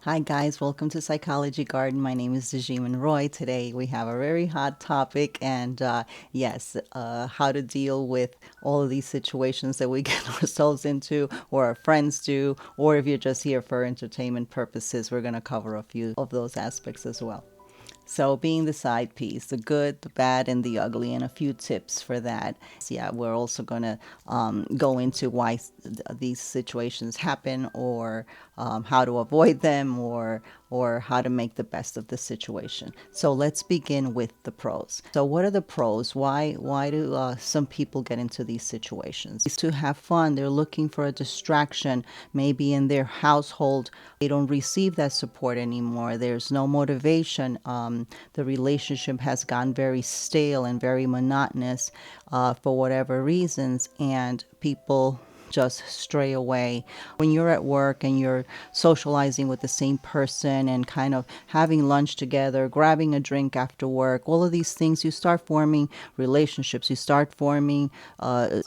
Hi guys, welcome to Psychology Garden. My name is Dejiman Roy. Today we have a very hot topic, and how to deal with all of these situations that we get ourselves into, or our friends do, or if you're just here for entertainment purposes. We're going to cover a few of those aspects as well. So, being the side piece, the good, the bad, and the ugly, and a few tips for that. So, yeah, we're also going to go into why these situations happen, or how to avoid them, or how to make the best of the situation. So, let's begin with the pros. So, what are the pros? Why do some people get into these situations? To have fun, they're looking for a distraction. Maybe in their household, they don't receive that support anymore. There's no motivation. The relationship has gone very stale and very monotonous for whatever reasons, and people just stray away. When you're at work and you're socializing with the same person and kind of having lunch together, grabbing a drink after work, all of these things, you start forming relationships, you start forming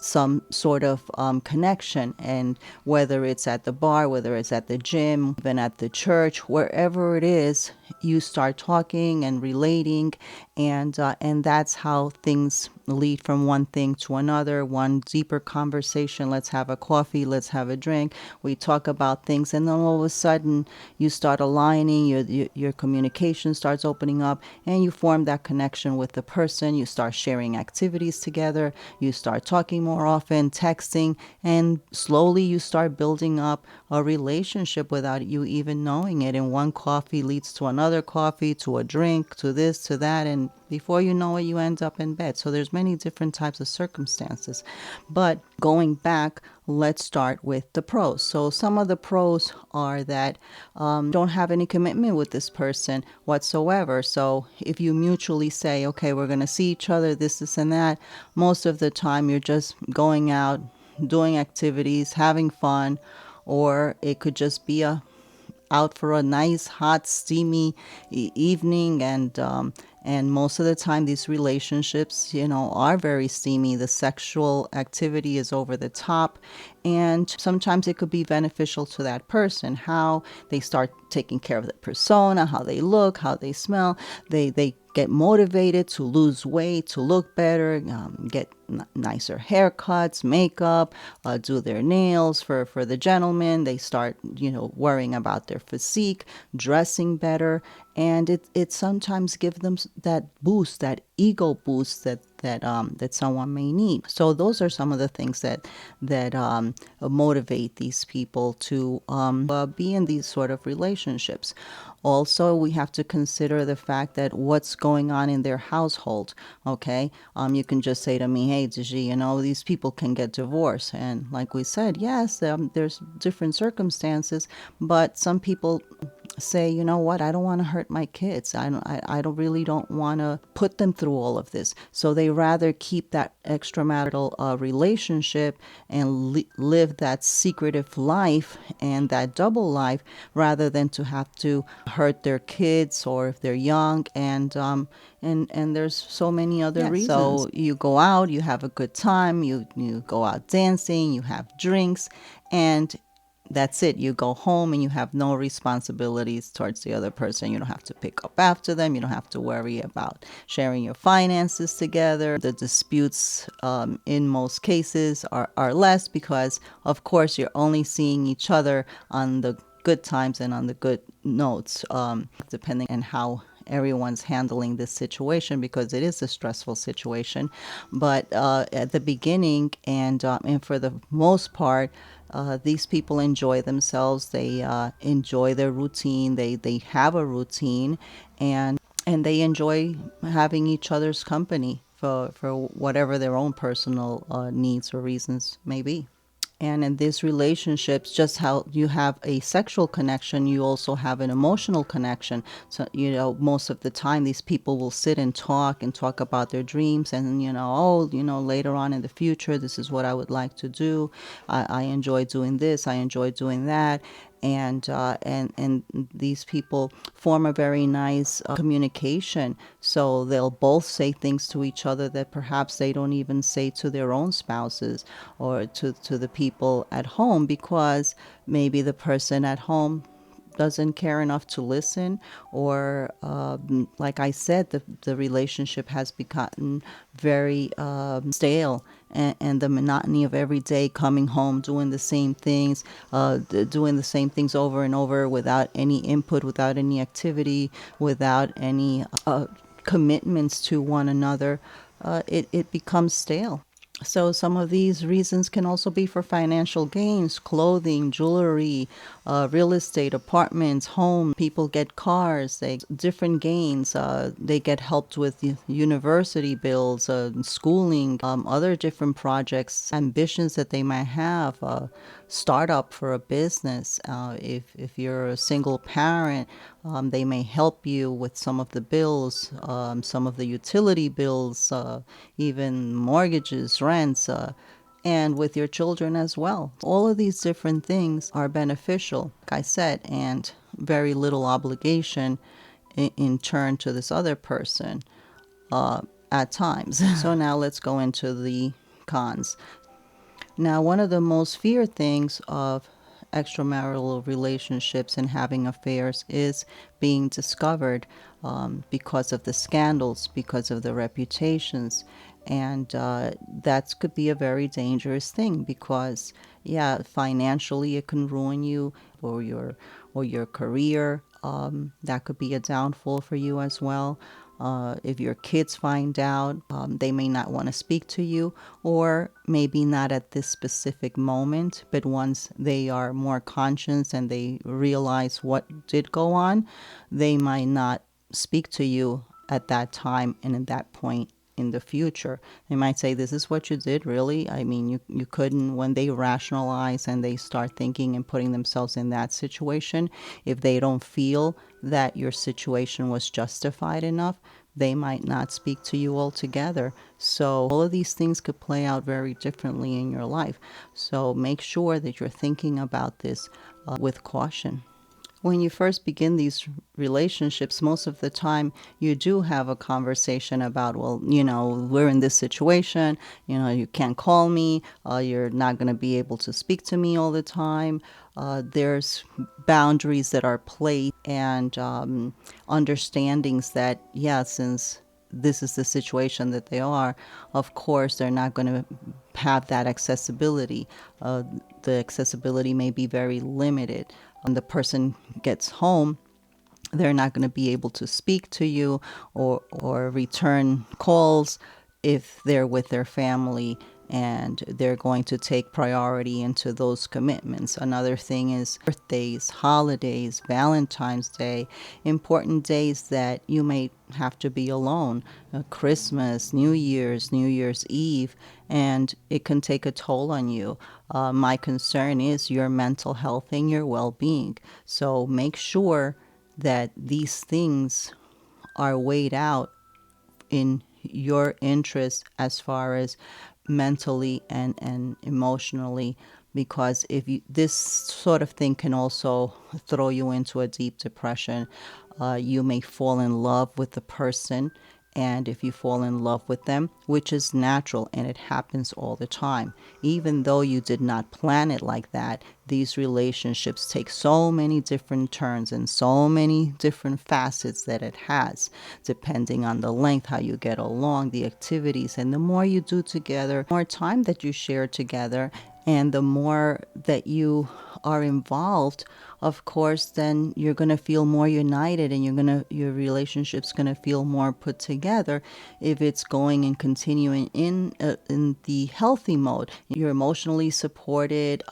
some sort of connection. And whether it's at the bar, whether it's at the gym, even at the church, wherever it is, you start talking and relating, and that's how things lead from one thing to another, one deeper conversation. Let's have a coffee, let's have a drink. We talk about things, and then all of a sudden you start aligning, your communication starts opening up, and you form that connection with the person. You start sharing activities together, you start talking more often, texting, and slowly you start building up a relationship without you even knowing it. And one coffee leads to another coffee, to a drink, to this, to that, and before you know it, you end up in bed. So there's many different types of circumstances. But going back, let's start with the pros. So some of the pros are that don't have any commitment with this person whatsoever. So if you mutually say, okay, we're going to see each other, this, and that, most of the time you're just going out, doing activities, having fun, or it could just be out for a nice, hot, steamy evening, and most of the time these relationships, are very steamy. The sexual activity is over the top, and sometimes it could be beneficial to that person. How they start taking care of the persona, how they look, how they smell. They get motivated to lose weight, to look better, get nicer haircuts, makeup, do their nails. For the gentlemen, they start, worrying about their physique, dressing better, and it sometimes gives them that boost, that ego boost that someone may need. So those are some of the things that motivate these people to be in these sort of relationships. Also, we have to consider the fact that what's going on in their household. Okay, you can just say to me, "Hey, Gigi, these people can get divorced," and like we said, yes, there's different circumstances, but some people say, you know what, I don't want to hurt my kids. I don't really don't want to put them through all of this. So they rather keep that extramarital relationship and live that secretive life and that double life, rather than to have to hurt their kids, or if they're young, and there's so many other reasons. So you go out, you have a good time, you go out dancing, you have drinks, and that's it. You go home and you have no responsibilities towards the other person. You don't have to pick up after them. You don't have to worry about sharing your finances together. The disputes, in most cases, are less, because, of course, you're only seeing each other on the good times and on the good notes, depending on how everyone's handling this situation, because it is a stressful situation. But at the beginning, and for the most part, these people enjoy themselves. They enjoy their routine. They have a routine, and they enjoy having each other's company for whatever their own personal needs or reasons may be. And in these relationships, just how you have a sexual connection, you also have an emotional connection. So, most of the time, these people will sit and talk about their dreams, and, later on in the future, this is what I would like to do. I enjoy doing this. I enjoy doing that. And these people form a very nice communication. So they'll both say things to each other that perhaps they don't even say to their own spouses, or to the people at home, because maybe the person at home doesn't care enough to listen, or like I said, the relationship has become very stale, and the monotony of every day coming home, doing the same things, doing the same things over and over without any input, without any activity, without any commitments to one another, it becomes stale. So some of these reasons can also be for financial gains: clothing, jewelry, real estate, apartments, homes. People get cars, they different gains. They get helped with university bills, schooling, other different projects, ambitions that they might have. Startup for a business. If you're a single parent, they may help you with some of the bills, some of the utility bills, even mortgages, rents, and with your children as well. All of these different things are beneficial, like I said, and very little obligation in turn to this other person at times. So now let's go into the cons. Now, one of the most feared things of extramarital relationships and having affairs is being discovered, because of the scandals, because of the reputations. And that could be a very dangerous thing because, yeah, financially it can ruin you, or your career. That could be a downfall for you as well. If your kids find out, they may not want to speak to you, or maybe not at this specific moment, but once they are more conscious and they realize what did go on, they might not speak to you at that time and at that point in the future. They might say, this is what you did, really? I mean, you couldn't. When they rationalize and they start thinking and putting themselves in that situation, if they don't feel that your situation was justified enough, they might not speak to you altogether. So all of these things could play out very differently in your life. So make sure that you're thinking about this with caution. When you first begin these relationships, most of the time you do have a conversation about, well, we're in this situation, you can't call me, you're not going to be able to speak to me all the time. There's boundaries that are placed, and understandings that, yeah, since this is the situation that they are, of course, they're not going to have that accessibility. The accessibility may be very limited. When the person gets home, they're not going to be able to speak to you or return calls if they're with their family, and they're going to take priority into those commitments. Another thing is birthdays, holidays, Valentine's Day, important days that you may have to be alone, Christmas, New Year's Eve, and it can take a toll on you. My concern is your mental health and your well-being. So make sure that these things are weighed out in your interest as far as mentally and emotionally, because if you, this sort of thing can also throw you into a deep depression. You may fall in love with the person, and if you fall in love with them, which is natural and it happens all the time, even though you did not plan it like that, these relationships take so many different turns and so many different facets that it has, depending on the length, how you get along, the activities. And the more you do together, more time that you share together, and the more that you are involved, of course, then you're going to feel more united, and your relationship's going to feel more put together if it's going and continuing in the healthy mode. You're emotionally supported.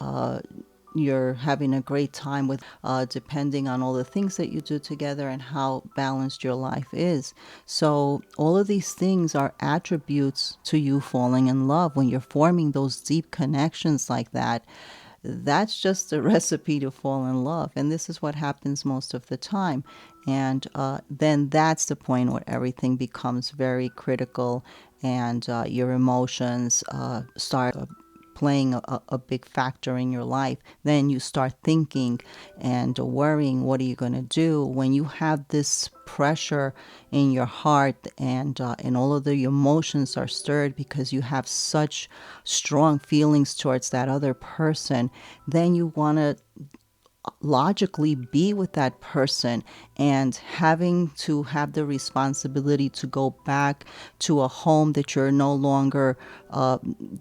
You're having a great time with, depending on all the things that you do together and how balanced your life is. So all of these things are attributes to you falling in love. When you're forming those deep connections like that, that's just a recipe to fall in love. And this is what happens most of the time. And then that's the point where everything becomes very critical, and your emotions start playing a big factor in your life. Then you start thinking and worrying, what are you going to do when you have this pressure in your heart, and all of the emotions are stirred because you have such strong feelings towards that other person. Then you want to logically be with that person, and having to have the responsibility to go back to a home that you're no longer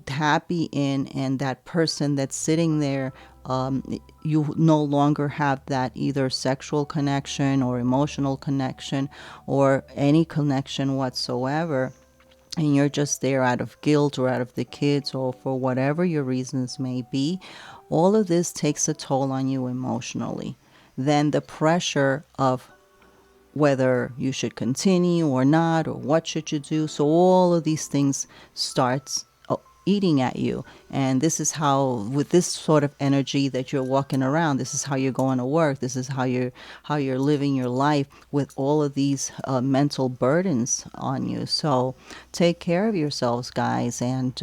happy in, and that person that's sitting there, you no longer have that either sexual connection or emotional connection or any connection whatsoever, and you're just there out of guilt or out of the kids or for whatever your reasons may be, all of this takes a toll on you emotionally. Then the pressure of whether you should continue or not, or what should you do. So all of these things starts eating at you. And this is how, with this sort of energy that you're walking around, this is how you're going to work, this is how you're living your life with all of these mental burdens on you. So take care of yourselves, guys, and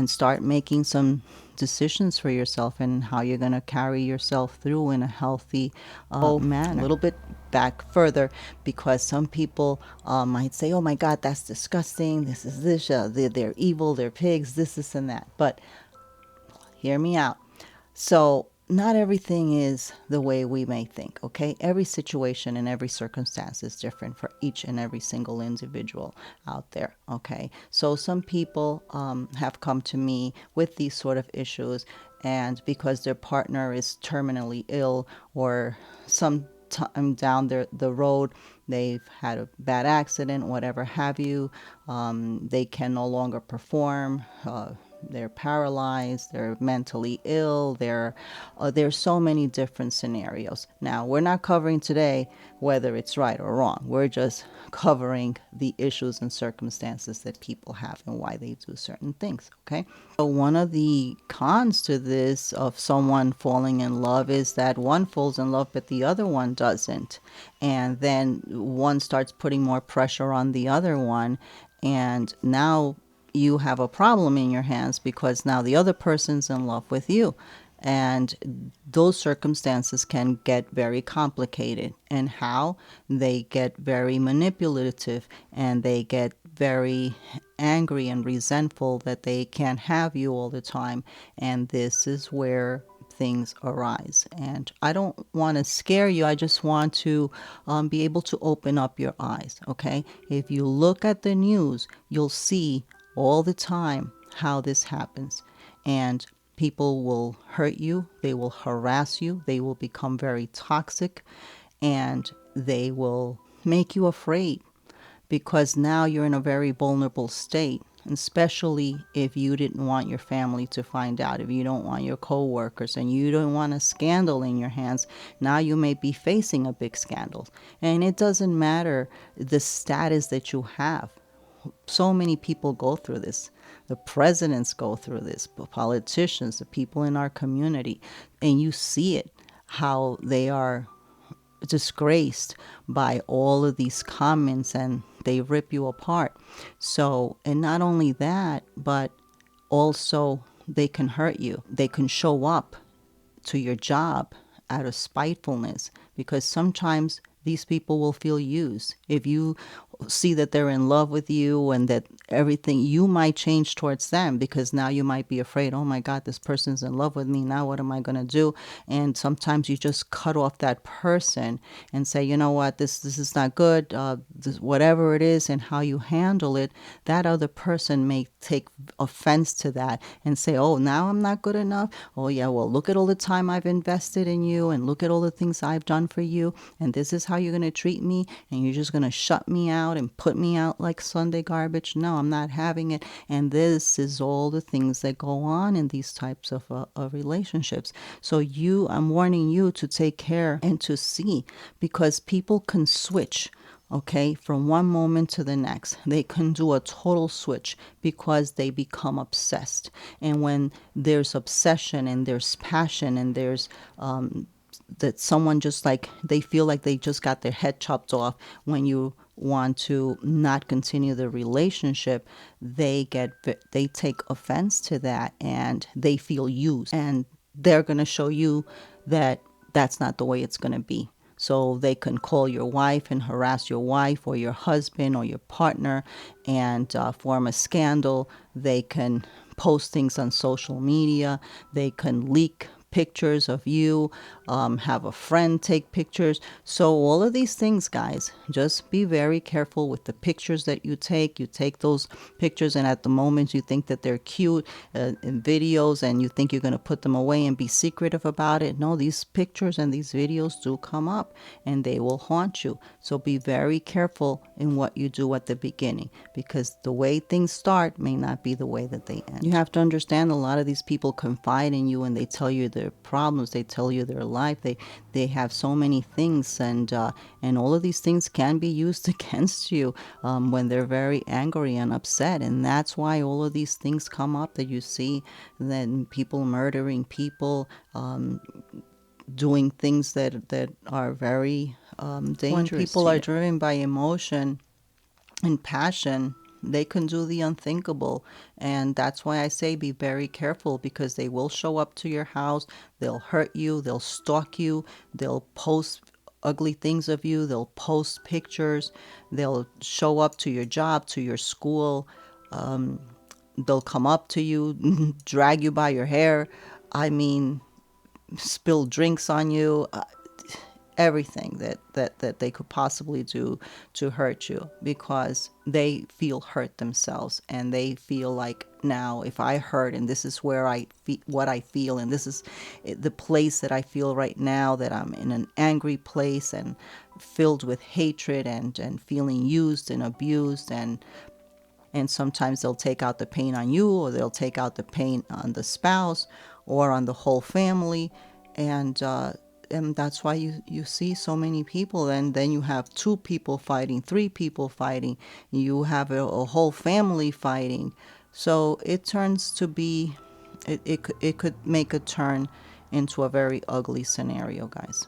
start making some decisions for yourself and how you're going to carry yourself through in a healthy manner. A little bit back further, because some people might say, oh my God, that's disgusting, this is this, they're evil, they're pigs, this and that. But hear me out. So not everything is the way we may think, okay? Every situation and every circumstance is different for each and every single individual out there, okay? So some people have come to me with these sort of issues, and because their partner is terminally ill, or some time down the road they've had a bad accident, whatever have you, they can no longer perform, they're paralyzed, they're mentally ill, there's so many different scenarios. Now, we're not covering today whether it's right or wrong. We're just covering the issues and circumstances that people have and why they do certain things, okay? So one of the cons to this of someone falling in love is that one falls in love but the other one doesn't. And then one starts putting more pressure on the other one, and now you have a problem in your hands because now the other person's in love with you. And those circumstances can get very complicated. And how? They get very manipulative, and they get very angry and resentful that they can't have you all the time. And this is where things arise. And I don't want to scare you. I just want to be able to open up your eyes, okay? If you look at the news, you'll see all the time how this happens. And people will hurt you, they will harass you, they will become very toxic, and they will make you afraid, because now you're in a very vulnerable state, especially if you didn't want your family to find out, if you don't want your coworkers, and you don't want a scandal in your hands. Now you may be facing a big scandal, and it doesn't matter the status that you have. So many people go through this. The presidents go through this, the politicians, the people in our community, and you see it, how they are disgraced by all of these comments, and they rip you apart. So, and not only that, but also they can hurt you. They can show up to your job out of spitefulness, because sometimes these people will feel used. If you see that they're in love with you and that everything, you might change towards them, because now you might be afraid, oh my God, this person's in love with me, now what am I going to do? And sometimes you just cut off that person and say, you know what, this is not good, whatever it is, and how you handle it, that other person may take offense to that and say, oh, now I'm not good enough. Oh yeah, well, look at all the time I've invested in you, and look at all the things I've done for you, and this is how you're going to treat me, and you're just going to shut me out and put me out like Sunday garbage. No, I'm not having it. And this is all the things that go on in these types of relationships. So I'm warning you to take care and to see, because people can switch, okay, from one moment to the next. They can do a total switch because they become obsessed. And when there's obsession and there's passion and there's that someone just like, they feel like they just got their head chopped off when you want to not continue the relationship, they take offense to that, and they feel used, and they're going to show you that that's not the way it's going to be. So they can call your wife and harass your wife or your husband or your partner and form a scandal. They can post things on social media. They can leak pictures of you have a friend take pictures. So all of these things, guys, just be very careful with the pictures that you take. You take those pictures, and at the moment you think that they're cute in videos, and you think you're going to put them away and be secretive about it. No, these pictures and these videos do come up, and they will haunt you. So be very careful in what you do at the beginning, because the way things start may not be the way that they end. You have to understand, a lot of these people confide in you, and they tell you their problems, they tell you their life, they have so many things, and all of these things can be used against you when they're very angry and upset. And that's why all of these things come up that you see, then people murdering people, doing things that are very dangerous. When people are driven by emotion and passion, they can do the unthinkable. And that's why I say be very careful, because they will show up to your house, they'll hurt you, they'll stalk you, they'll post ugly things of you, they'll post pictures, they'll show up to your job, to your school, they'll come up to you, drag you by your hair, I mean, spill drinks on you, everything that they could possibly do to hurt you, because they feel hurt themselves, and they feel like, now if I hurt, and this is where what I feel, and this is the place that I feel right now, that I'm in an angry place and filled with hatred and feeling used and abused, and sometimes they'll take out the pain on you, or they'll take out the pain on the spouse or on the whole family. And that's why you see so many people, and then you have 2 people fighting, 3 people fighting, you have a whole family fighting. So it turns to be, it could make a turn into a very ugly scenario, guys.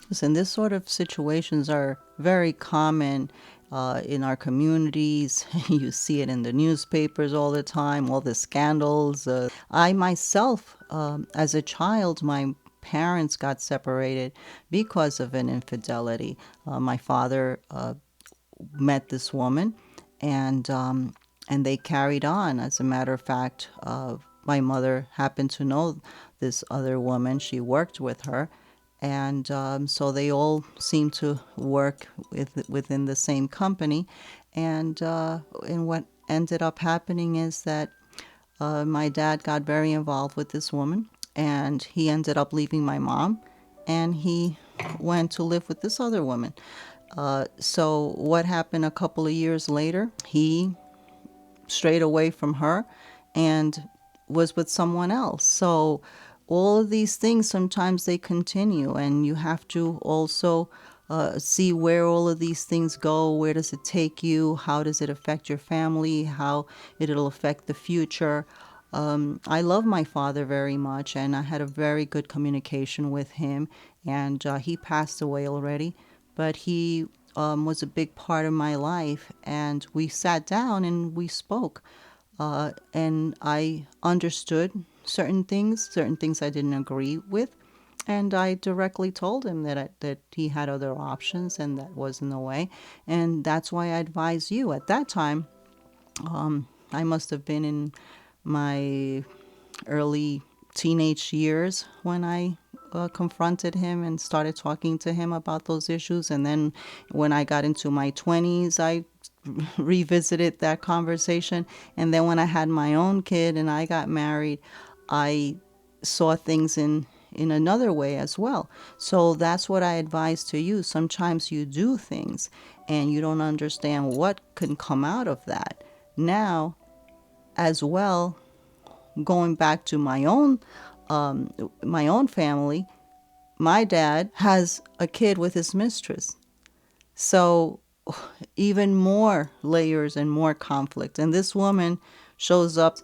Listen, this sort of situations are very common in our communities. You see it in the newspapers all the time, all the scandals. I myself, as a child, my parents got separated because of an infidelity. My father met this woman, and they carried on. As a matter of fact, my mother happened to know this other woman. She worked with her, and so they all seemed to work within the same company. And what ended up happening is that my dad got very involved with this woman, and he ended up leaving my mom, and he went to live with this other woman. So what happened a couple of years later, he strayed away from her and was with someone else. So all of these things, sometimes they continue, and you have to also see where all of these things go. Where does it take you? How does it affect your family? How it'll affect the future? I love my father very much, and I had a very good communication with him, and he passed away already, but he was a big part of my life, and we sat down and we spoke, and I understood certain things I didn't agree with, and I directly told him that he had other options, and that wasn't the way. And that's why I advise you. At that time, I must have been in my early teenage years when I confronted him and started talking to him about those issues. And then when I got into my 20s, I revisited that conversation. And then when I had my own kid and I got married, I saw things in another way as well. So that's what I advise to you. Sometimes you do things and you don't understand what can come out of that. Now, as well, going back to my own family, my dad has a kid with his mistress. So even more layers and more conflict. And this woman shows up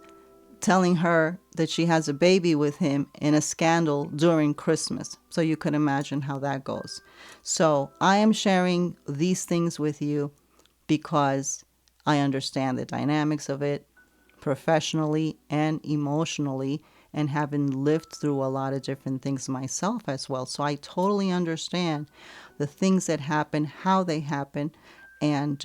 telling her that she has a baby with him in a scandal during Christmas. So you can imagine how that goes. So I am sharing these things with you because I understand the dynamics of it professionally and emotionally, and having lived through a lot of different things myself as well. So I totally understand the things that happen, how they happen, and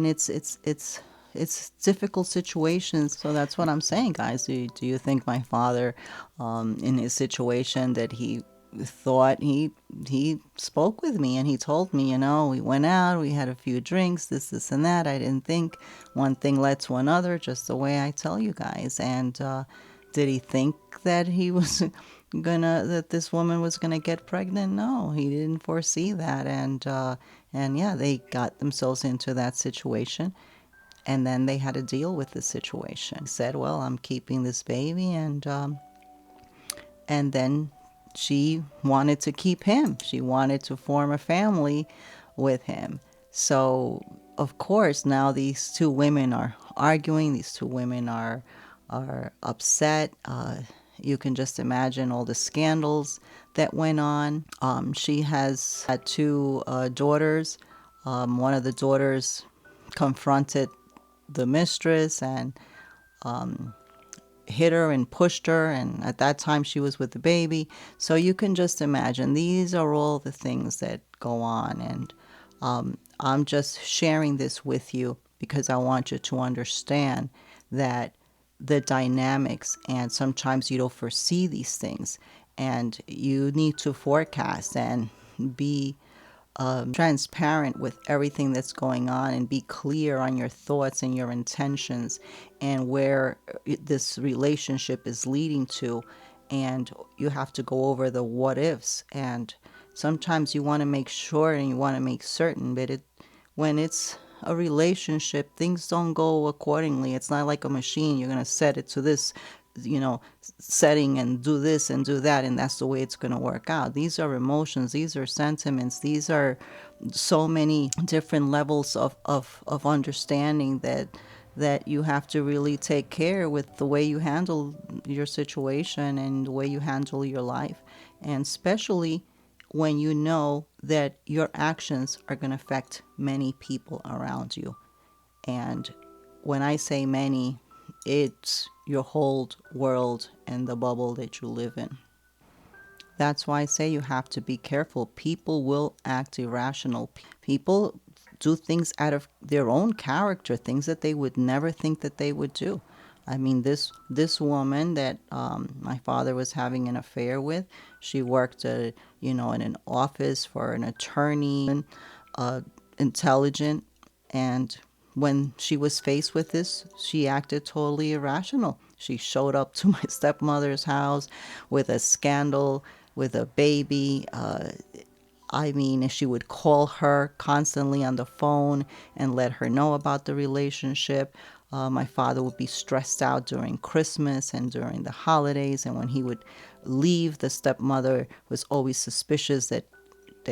it's difficult situations. So that's what I'm saying, guys. Do you think my father, in his situation, that he thought he spoke with me and he told me, we went out, we had a few drinks, this and that. I didn't think one thing led to another, just the way I tell you guys. And did he think that he was that this woman was gonna get pregnant? No, he didn't foresee that. And yeah, they got themselves into that situation, and then they had to deal with the situation. He said, well, I'm keeping this baby, and then she wanted to keep him. She wanted to form a family with him. So, of course, now these two women are arguing. These two women are upset. You can just imagine all the scandals that went on. She has had two daughters. One of the daughters confronted the mistress and hit her and pushed her, and at that time she was with the baby. So you can just imagine, these are all the things that go on. And I'm just sharing this with you because I want you to understand that the dynamics, and sometimes you don't foresee these things, and you need to forecast and be transparent with everything that's going on, and be clear on your thoughts and your intentions and where this relationship is leading to. And you have to go over the what ifs. And sometimes you want to make sure and you want to make certain, but when it's a relationship, things don't go accordingly. It's not like a machine. You're going to set it to this, setting and do this and do that, and that's the way it's going to work out. These are emotions, these are sentiments, these are so many different levels of understanding that you have to really take care with the way you handle your situation and the way you handle your life. And especially when you know that your actions are going to affect many people around you. And when I say many, it's your whole world and the bubble that you live in. That's why I say you have to be careful. People will act irrational. People do things out of their own character, things that they would never think that they would do. I mean, this woman that my father was having an affair with, she worked, in an office for an attorney, intelligent, and when she was faced with this, she acted totally irrational. She showed up to my stepmother's house with a scandal, with a baby. I mean, she would call her constantly on the phone and let her know about the relationship. My father would be stressed out during Christmas and during the holidays. And when he would leave, the stepmother was always suspicious that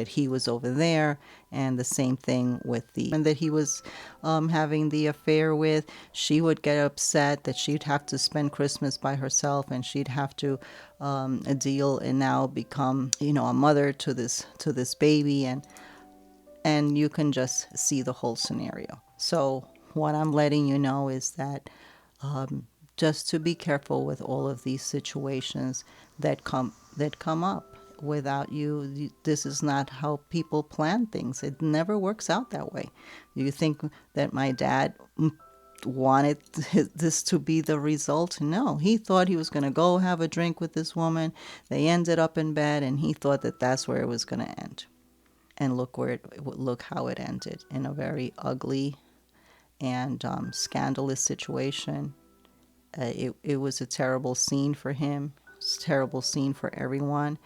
he was over there. And the same thing with the woman that he was having the affair with. She would get upset that she'd have to spend Christmas by herself, and she'd have to deal and now become, a mother to this baby. And you can just see the whole scenario. So what I'm letting you know is that just to be careful with all of these situations that come up. Without you, this is not how people plan things. It never works out that way. You think that my dad wanted this to be the result? No, he thought he was going to go have a drink with this woman. They ended up in bed, and he thought that that's where it was going to end. And look how it ended, in a very ugly and scandalous situation. It was a terrible scene for him. It's a terrible scene for everyone.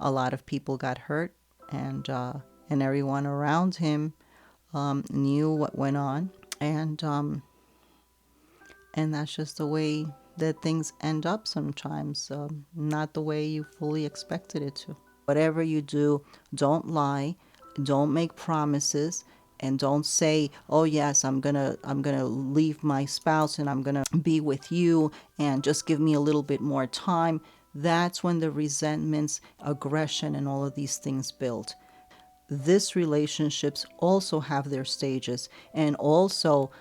A lot of people got hurt, and everyone around him knew what went on, and that's just the way that things end up sometimes. Not the way you fully expected it to. Whatever you do, don't lie, don't make promises, and don't say, oh yes, I'm gonna leave my spouse and I'm gonna be with you and just give me a little bit more time. That's when the resentments, aggression, and all of these things build. This relationships also have their stages and also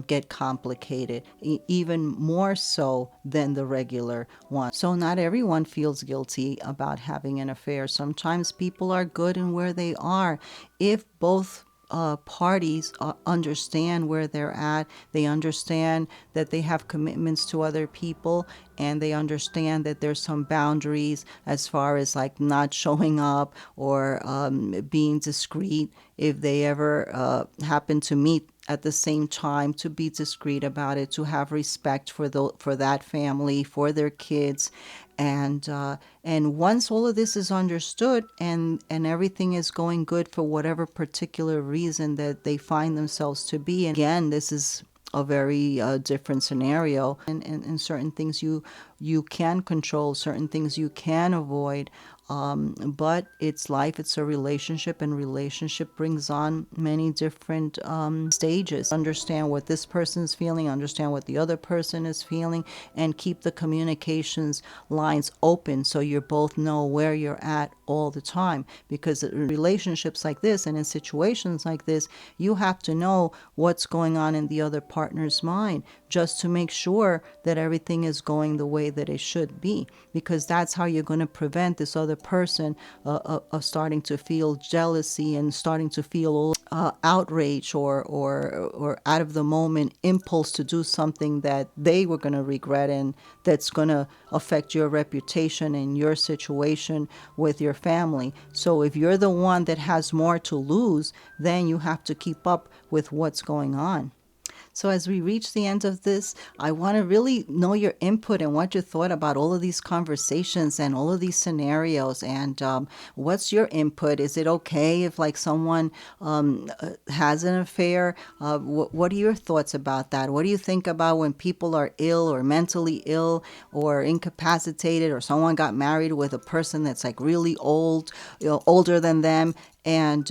get complicated, even more so than the regular one. So not everyone feels guilty about having an affair. Sometimes people are good in where they are. If both parties understand where they're at. They understand that they have commitments to other people, and they understand that there's some boundaries as far as like not showing up or being discreet if they ever happen to meet at the same time, to be discreet about it, to have respect for that family, for their kids. And once all of this is understood, and everything is going good for whatever particular reason that they find themselves to be, and again, this is a very different scenario, and certain things you can control, certain things you can avoid. But it's life, it's a relationship, and relationship brings on many different stages. Understand what this person's feeling, understand what the other person is feeling, and keep the communications lines open so you both know where you're at all the time. Because in relationships like this and in situations like this, you have to know what's going on in the other partner's mind, just to make sure that everything is going the way that it should be, because that's how you're going to prevent this other person of starting to feel jealousy and starting to feel outrage or out of the moment impulse to do something that they were going to regret, and that's going to affect your reputation and your situation with your family. So if you're the one that has more to lose, then you have to keep up with what's going on. So as we reach the end of this, I want to really know your input and what you thought about all of these conversations and all of these scenarios. And what's your input? Is it okay if like someone has an affair? What are your thoughts about that? What do you think about when people are ill or mentally ill or incapacitated, or someone got married with a person that's like really old, older than them? And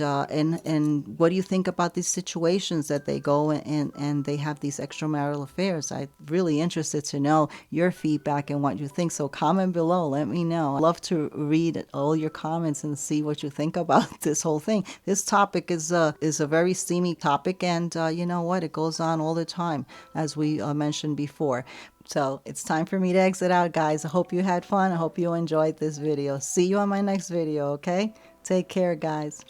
what do you think about these situations that they go and they have these extramarital affairs? I'm really interested to know your feedback and what you think. So comment below, let me know. I'd love to read all your comments and see what you think about this whole thing. This topic is a very steamy topic, and you know what? It goes on all the time, as we mentioned before. So it's time for me to exit out, guys. I hope you had fun. I hope you enjoyed this video. See you on my next video, okay? Take care, guys.